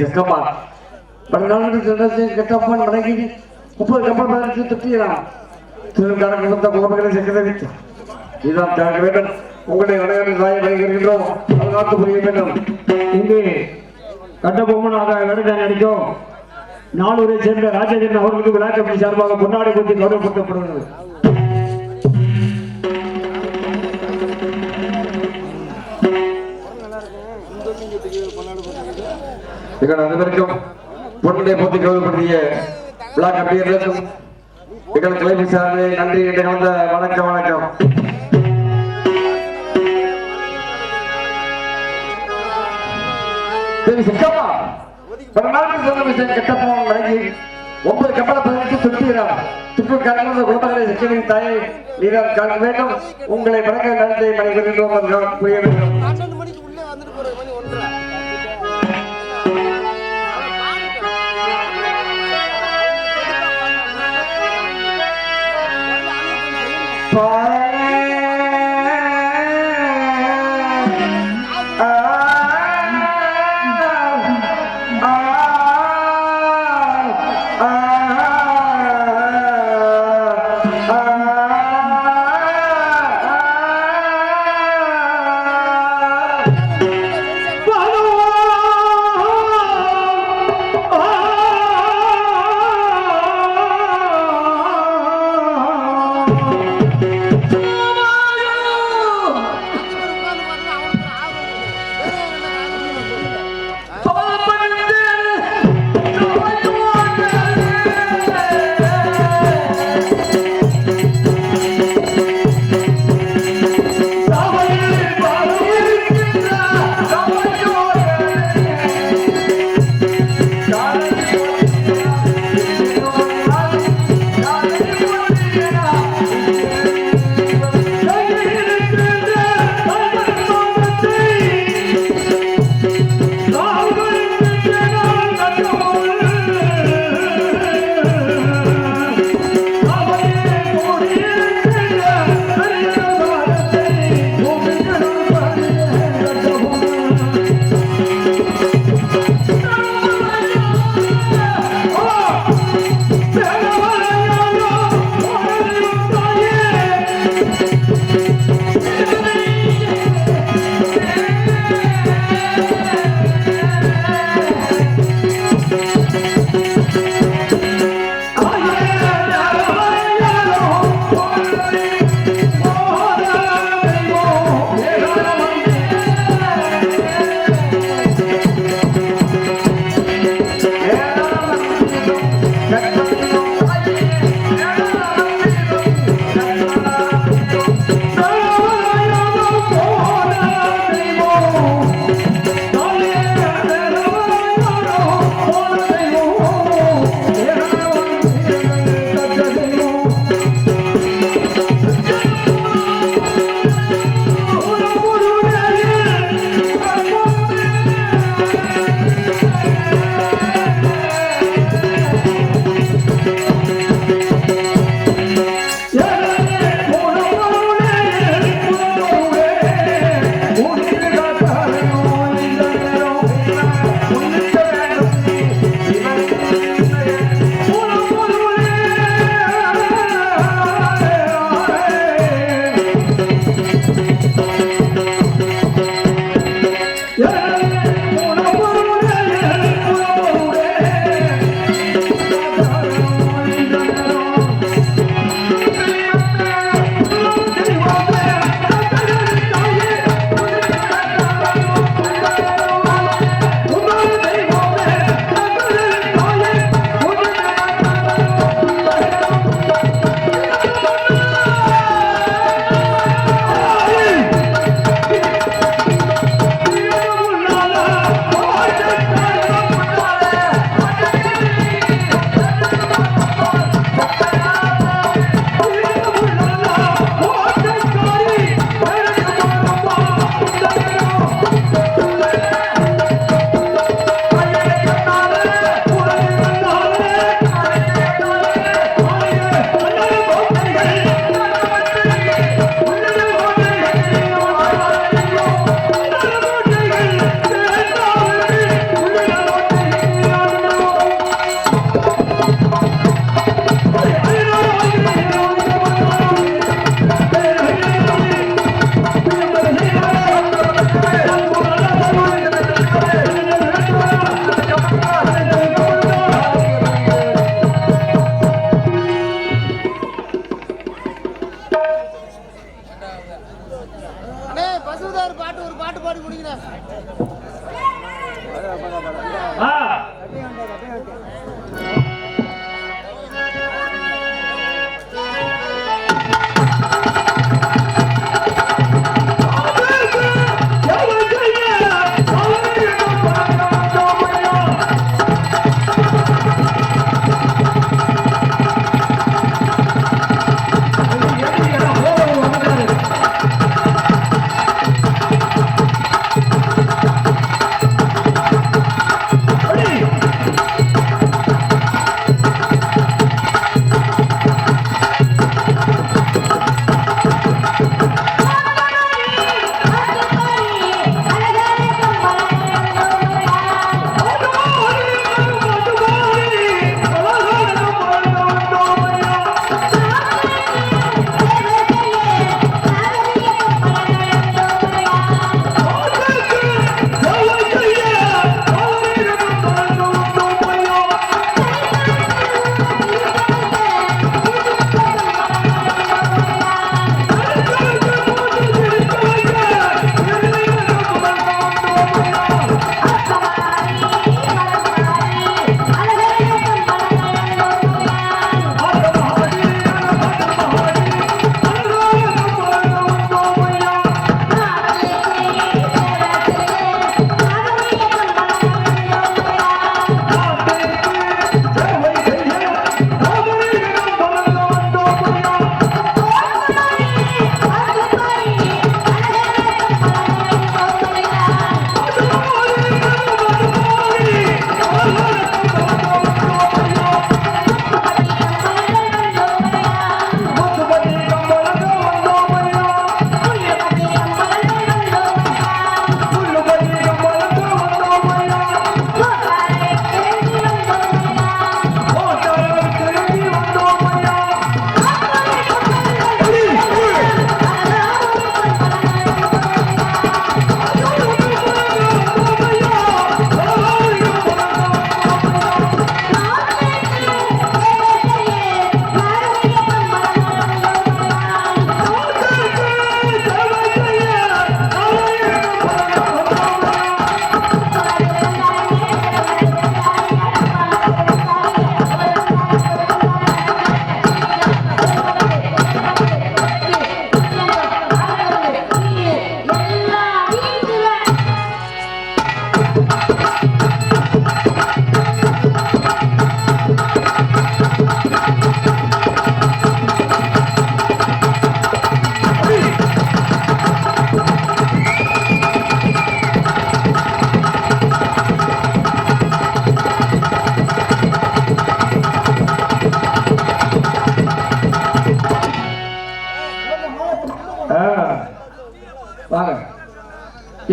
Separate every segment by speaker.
Speaker 1: செக்கப்பான் கட்டப்பன் வணங்கி 30 கப்பல் பதினெட்டு திட்டியலாம் திருக்கணக்கு வந்த கோபங்களை செக்கதவித்து இதுதான் கேட்க வேண்டும். உங்களுடைய விளையாட்டு சாய வைக்கின்றோம். பாதுகாத்து புரிய வேண்டும்.
Speaker 2: இங்கு கட்டபொம்மனாக நடத்த நடிக்கும் நாளூரை சேர்ந்த ராஜேந்திரன் அவர்களுக்கு விழா கமிட்டி சார்பாக பொன்னாடை கொடுத்து கௌரவப்படுத்தப்படுகிறது.
Speaker 1: அனைவருக்கும் பொன்னுடைய போட்டி கௌரவப்படுத்திய விழா கமிட்டியர்களுக்கும் எங்கள் தலைமை சார்ந்து நன்றி என்று கலந்த வணக்கம் வணக்கம். கட்டப்போம் வழங்கி 9 கப்பலை பதினெட்டு சுற்றுகிறார். சுற்று கலந்த குடும்பங்களை சிக்கலின் தாயை நீரால் காண வேண்டும். உங்களை வணக்க நன்றி மணிக்கின்றோம் புரிய வேண்டும்.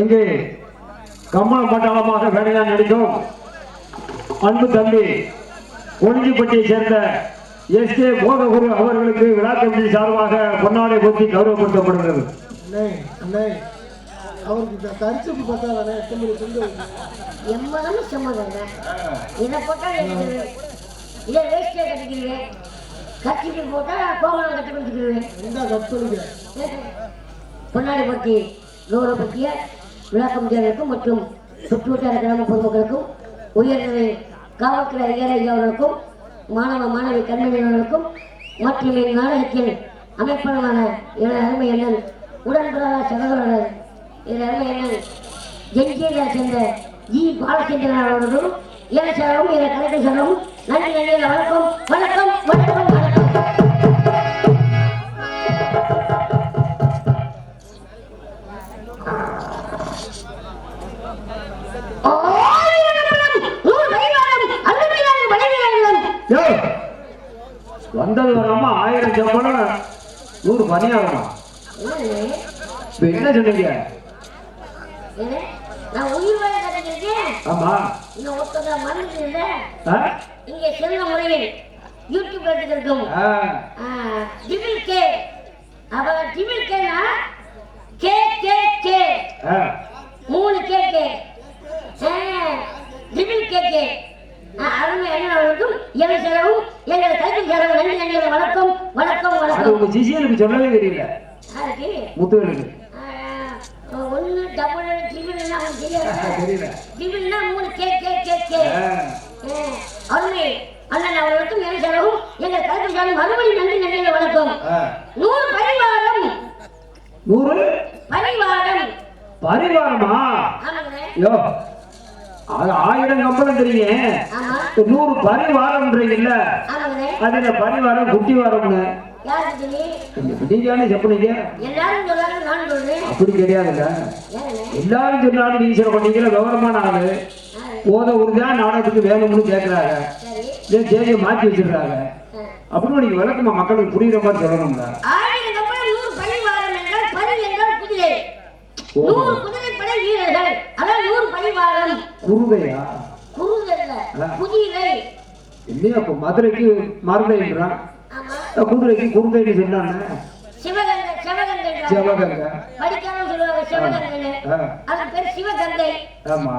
Speaker 2: இங்கே கம்பளம் பட்டாளமாக வேலையா நடிக்கும் அன்பு தம்பி ஒளிஞ்சிப்பட்டியை சேர்ந்த எஸ்கே போதகுரு அவர்களுக்கு விழா கமிட்டி சார்பாக பொன்னாடை போற்றி கௌரவப்படுத்தப்படுகிறது.
Speaker 3: அவருக்கு தரிசப்பு பார்த்தாலே
Speaker 4: எம்மதமும் சம்மதங்க. இதை போட்டா இதை வேஸ்டே கட்டிக்கிறேன், கட்டிட்டு போட்டா கோமலம் கட்டி கொடுத்துக்கிறேன். பொன்னாடி பற்றி கௌரவப்படுத்திய விளக்கமுடியாளருக்கும் மற்றும் சுற்றுவட்டார கிராம பொதுமக்களுக்கும் உயர்நிலை காவல்துறை அதிகாரி அவர்களுக்கும் மாணவ மாணவி கண்மணியினருக்கும் மற்றும் என் நாடகத்தில் அமைப்பாளரான எனது அருமை அண்ணன் உடன்படாத சகோதரர் எனது அருமை அண்ணன் ஜென்ஜியை சேர்ந்த ஜி பாலச்சந்திரன் அவர்களும் என சாரும் என கலைஞர் சாரும் நன்றி நன்றி. வணக்கம் வணக்கம் வணக்கம் வணக்கம்.
Speaker 2: வந்தது வராம 1000 சம்பளம் 100 பணியாகுமா? என்ன சொன்னீங்க?
Speaker 4: நான் உயிர் வாழ கட்டிக்கிறேன்.
Speaker 2: ஆமா,
Speaker 4: இன்னும் ஒருத்தர மறந்துட்டு இங்க செல்ல முறையில் யூடியூப் எடுத்துருக்கும் டிபிள் கே. அவ டிபிள் கேனா K K K 3 K K triple K K. அருமை அண்ணனுக்கும் எங்கள் செலவும் எங்கள் கைக்கு செலவு நன்றி நன்றி. வணக்கம் வணக்கம் வணக்கம்.
Speaker 2: உங்க சிசியனுக்கு சொல்லவே தெரியல. முத்துவேலுக்கு
Speaker 4: ஒன்னு டபுள் ட்ரிபிள் எல்லாம் தெரியல. ட்ரிபிள்னா 3 கே கே கே கே. அருமை அண்ணன் அவர்களுக்கும் எங்கள் செலவும் எங்கள் கைக்கு செலவு மறுபடியும் நன்றி நன்றி. வணக்கம். 100 பரிவாரம்.
Speaker 2: 100
Speaker 4: பரிவாரம்.
Speaker 2: பரிவாரமா?
Speaker 4: ஆமாங்க.
Speaker 2: யோ, அது 1000 கம்பளம் தெரியுங்க. 100 பரிவாரம்ன்றீங்கல்ல, அது என்ன பரிவாரம் குட்டி வாரம்னு நீங்க செப்பனீங்க? அப்படி கிடையாதுல்ல, எல்லாரும் சொன்னாலும் நீங்க சொல்ல பண்ணீங்கல்ல. விவரமான ஆளு போத உறுதியா நாடகத்துக்கு வேணும்னு கேட்கிறாங்க, தேதியை மாற்றி வச்சிருக்காங்க. அப்படின்னு நீங்க விளக்கமா மக்களுக்கு புரியுற மாதிரி சொல்லணும்ல.
Speaker 4: 100 பரிவாரம் என்றால் பரி என்றால் குதிரை. 100 குதிரைப்படை வீரர்கள், அதான் 100 பரிவாரம்.
Speaker 2: குருதையா?
Speaker 4: குருதை இல்ல, குதிரை.
Speaker 2: இல்லையா? அப்ப மதுரைக்கு மருதைன்றான், குதிரைக்கு குருதைன்னு சொன்னாங்க.
Speaker 4: சிவகங்கை சிவகங்கை
Speaker 2: சிவகங்கை
Speaker 4: படிக்காம சொல்லுவாங்க சிவகங்கை. அது பேர் சிவகங்கை.
Speaker 2: ஆமா,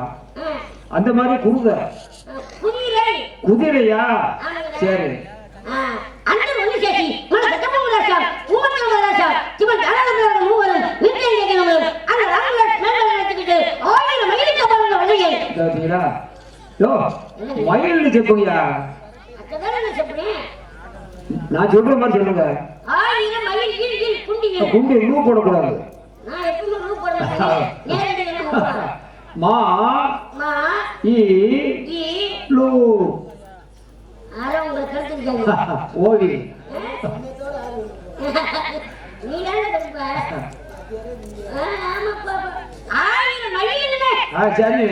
Speaker 2: அந்த மாதிரி குருதை
Speaker 4: குதிரை.
Speaker 2: குதிரையா? சரி.
Speaker 4: அண்ணன் ஒன்று சேசி மன கட்டபொம்மராசா உமத்தமராசா சிவன் அனந்தராஜ மூவரும் நித்தியம் கேட்கணும். அந்த ராமதாஸ் மேம்பட எடுத்துக்கிட்டு 1000 மயிலுக்கு அப்புறம் வழியை
Speaker 2: கேட்டீங்களா? யோ, மயில்னு செப்புங்கயா?
Speaker 4: அதான் செப்புறேன்.
Speaker 2: நான் சொல்ற மாதிரி சொல்லுங்க.
Speaker 4: 1000 மயில் கீழ் கீழ் குண்டிங்க.
Speaker 2: குண்டி இன்னும் போடக்கூடாது.
Speaker 4: நான் எப்பவும் ரூ போட மாட்டேன். நேரடி என்ன
Speaker 2: மா
Speaker 4: மா
Speaker 2: ஈ
Speaker 4: ஈ
Speaker 2: லூ
Speaker 4: ஆரோ உங்க கருத்துங்க.
Speaker 2: ஓடி
Speaker 4: நீ என்ன கருப்பா? ஆமா பாப்பா. 1000 மயிலுங்க.
Speaker 2: சரி.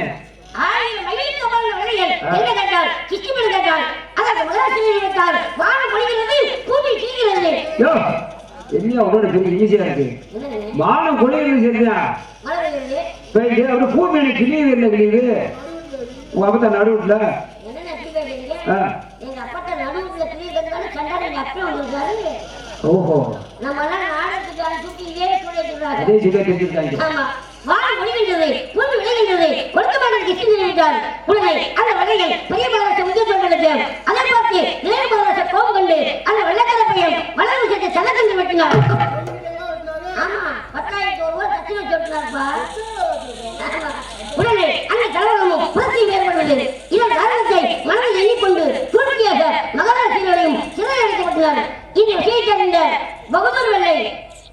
Speaker 4: 1000 மயிலுக்கு அப்புறம் வழியை என்ன கேட்டால் கிஷ்டிமன் கேட்டால் அதற்கு முதலாசிரியர் கேட்டால் வானம் பொழிகிறது, பூமி கீழ்கிறது.
Speaker 2: யோ, என்ன உடனே சொல்லி ஈஸியா இருக்கு. வானம் பொழிகிறது சரியா?
Speaker 4: மழை பெய்யுது.
Speaker 2: போயிட்டு அப்படி பூமியில கிளியுது. என்ன கிளியுது? உங்க அப்பா நடுவுல
Speaker 4: என்ன அப்படி பேசுறீங்க? எங்க அப்பா நடுவுல கிளியதுனால சண்டால எங்க அப்பா வந்திருக்காரு.
Speaker 2: ஓஹோ,
Speaker 4: நம்ம எல்லாம் நாடகத்துக்கு அனுப்பி இதே சொல்லிட்டு
Speaker 2: அதே சொல்ல தெரிஞ்சிருக்காங்க.
Speaker 4: ஆமா, வானம் பொழிகின்றது, பூமி விளைகின்றது, கொடுக்கமான கிருஷ்ணன் விட்டார் உடனே அந்த வகையில் பெரிய பாரச உத்தியோகங்களுக்கு அதை பார்த்து நேரு பாரச கோபம் கொண்டு அந்த வெள்ளக்கார பையன் வளர்வு சேர்த்து சலக்கண்டு வெட்டினார். ஆமா, 10,000 ரூபாய் தட்சிணை சொல்லினார்ப்பா. உடனே அந்த கலவரமும் புரட்சியும் ஏற்படுவது. இதன் காரணத்தை மனதில் எண்ணிக்கொண்டு துருக்கியாக மகாராஷ்டிராவையும் சிறை அடைக்கப்பட்டனர். இந்த விஷயத்தை அறிந்த பகதூர்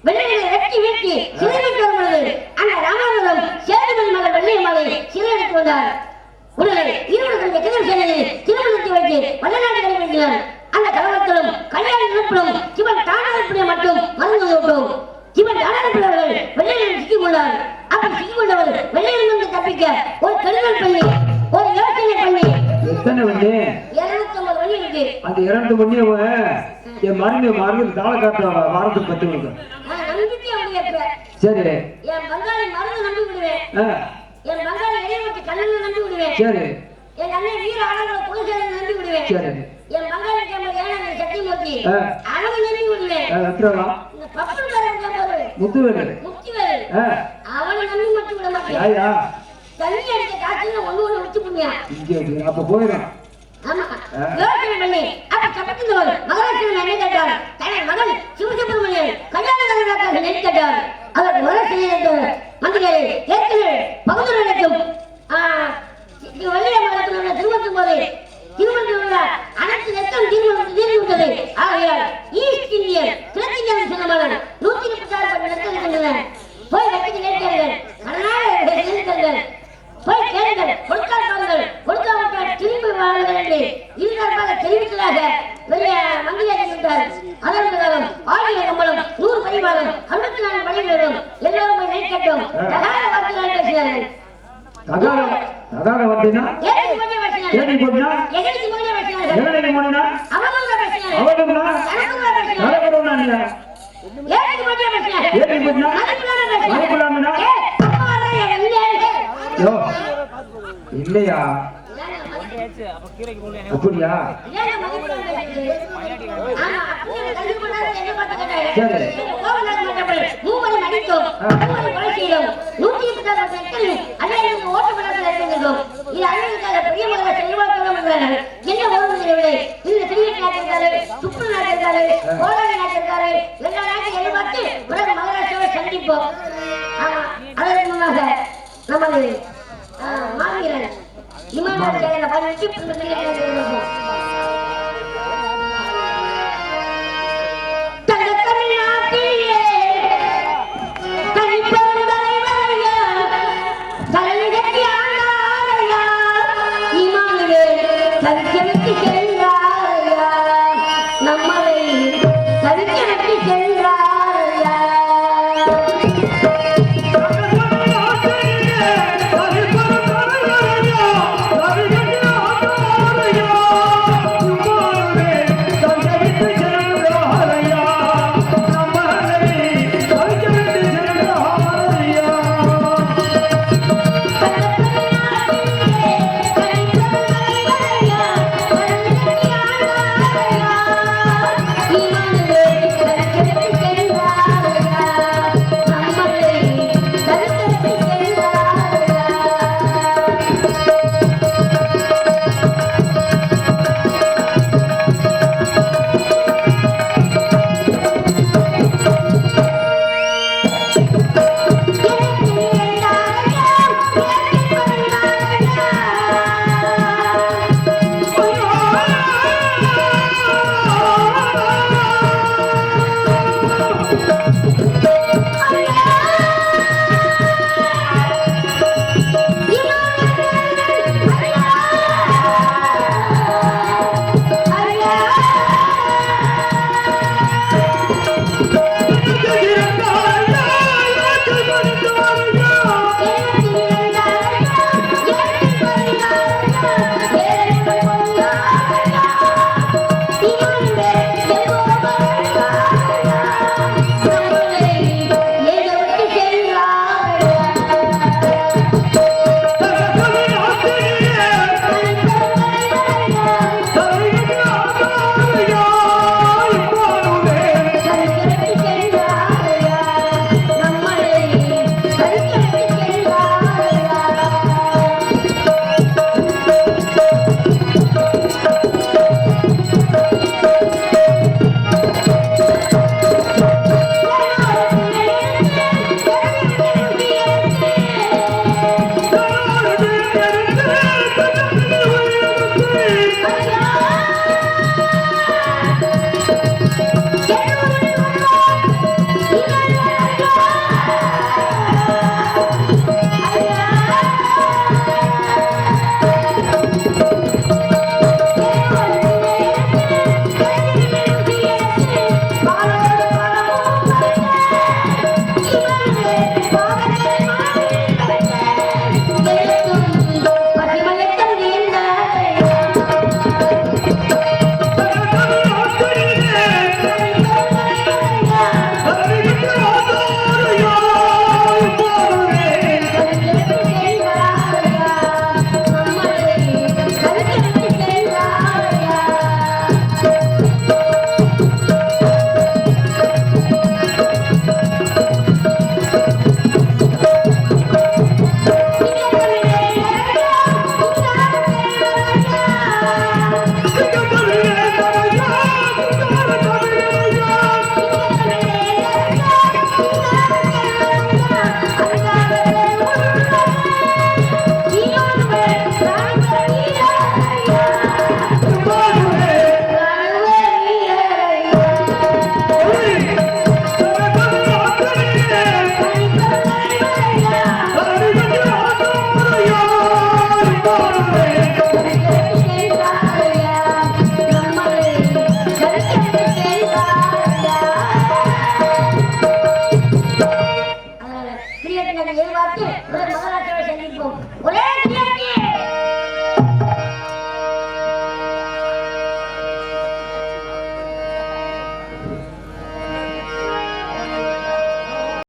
Speaker 4: வெள்ளையை வெட்டி வீழ்த்தி சிறை விட்டு வரும்பொழுது அந்த ராமாவரம் சேதுபதி மகள் வெள்ளையம்மாவை சிறை எடுத்து வந்தார். உடனே இருவருக்கும் எத்தனை சேனையில் திருமணத்தை வைத்து வல்லநாடு கைப்பற்றினார். அந்த கலவரத்திலும் கல்யாண நிரப்பிலும் சிவன் தானாரப்பினை மட்டும் மறந்து விட்டோம். சிவன் தானாரப்பினர்கள் வெள்ளையில் சிக்கிக் கொண்டார். அப்படி சிக்கிக் கொண்டவர் வெள்ளையிலிருந்து தப்பிக்க ஒரு கெடுதல் பண்ணி ஒரு யோசனை பண்ணி
Speaker 2: எத்தனை வண்டி?
Speaker 4: 250 வழி இருக்கு.
Speaker 2: அந்த 2 வண்டி என் மருந்து தாளை காட்டுற வாரத்துக்கு 10 மணிக்கு.
Speaker 4: நம்பிக்கை அப்படி இருப்ப.
Speaker 2: சரி.
Speaker 4: என் பங்காளி மருந்து நம்பி விடுவேன். என் பங்காளி எலிமுட்டி கண்ணனை நம்பி விடுவேன்.
Speaker 2: சரி
Speaker 4: என் அண்ணன் வீர ஆனந்தோட குலசேகரனை நம்பி விடுவேன்.
Speaker 2: சரி
Speaker 4: என் பங்காளி கேம்பர் ஏன்னா சத்தியமூர்த்தி அவனை நம்பி விடுவேன்.
Speaker 2: விட்டுறலாம்.
Speaker 4: இந்த பப்புக்காரன் கேம்பர்
Speaker 2: முத்துவேலு
Speaker 4: முத்திவேல் அவனை நம்பி மட்டும் விட மாட்டேன்.
Speaker 2: யாயா
Speaker 4: தண்ணி அடிக்க காய்ச்சல ஒண்ணு விட்டு போடுவேன்.
Speaker 2: இங்கே அப்ப போயிடும்.
Speaker 4: ஆமா யோசனை பண்ணி அப்ப சட்டத்தின் மகாராஷ்டிரன் என்ன கேட்டார்? தன் மகன் சிவசுப்பிரமணியன் கல்யாணக்காக நெறி கேட்டார். அவர் மகாராஷ்டிர மந்திரிகளை ஏற்கனவே பகுதிகளுக்கும் வள்ளிய மகத்தில் திருமணத்தின் போது திருமணத்தில் அனைத்து நெத்தம் தீர்ந்துவிட்டது. ஆகையால் ஈஸ்ட் இந்தியன் கிழக்கிந்தியாவின் சொந்தமான 136 நெத்தம் இருக்கின்றன. போய் வெட்டிக்கு நேர்த்தார்கள். அதனால நேர்த்தார்கள். போய் கேளுங்கள், கொடுத்தால் பாருங்கள், கொடுக்காவிட்டால் திரும்பி வாருங்கள் என்று இருதரப்பாக தெரிவித்ததாக பெரிய மந்திரியாக இருந்தார். அதன் பிரகாரம் 1000 கம்பளம் 100 பரிமாறம் 64 பணிகளும் எல்லோரும் போய் நெய் கேட்டோம். தகாத வார்த்தைகள் பேசினார்கள்.
Speaker 2: தகாத வார்த்தைனா
Speaker 4: ஏடி போட்டே பேசினார்கள்.
Speaker 2: ஏடி போட்டா
Speaker 4: எகடி போட்டே பேசினார்கள்.
Speaker 2: எகடி போடினா
Speaker 4: அவங்கள பேசினார்கள்.
Speaker 2: அவங்களா
Speaker 4: கணக்குல பேசினார்கள்.
Speaker 2: நடக்கறோம்னா இல்ல
Speaker 4: ஏடி போட்டே பேசினார்கள்.
Speaker 2: ஏடி போடினா மணிக்குலாமினா
Speaker 4: அப்பா வரைய இல்லையா?
Speaker 2: யோ இல்லையா அப்படியா
Speaker 4: ஏங்க மணிக்குலாம் பேசிட்டு ஆமா அப்படியே கல்வி பண்ணாத என்ன பார்த்து கேட்டாரு.
Speaker 2: சரி
Speaker 4: கோவலர் மண்டபம் மூவரை மடித்தோம். மூவரை கொலை செய்தோம். 136 எத்தனை அன்னைக்கு ஓட்டு படத்தில் இருக்கின்றோம். இது அன்னைக்காக பெரிய மகர செல்வாக்கோட வந்தார்கள். என்ன ஓடுகிறவில்லை. இந்த திருவிழா நாட்டிருக்காரு, சுற்று நாட்டிருக்காரு, கோலாடி நாட்டிருக்காரு, எல்லா நாட்டையும் எதிர்பார்த்து உலக மகாராஷ்டிராவை சந்திப்போம். ஆமா அதற்கு முன்னாக நமது மாவீரன் இமானாச்சாரியனை பதினெட்டு தலைநகர்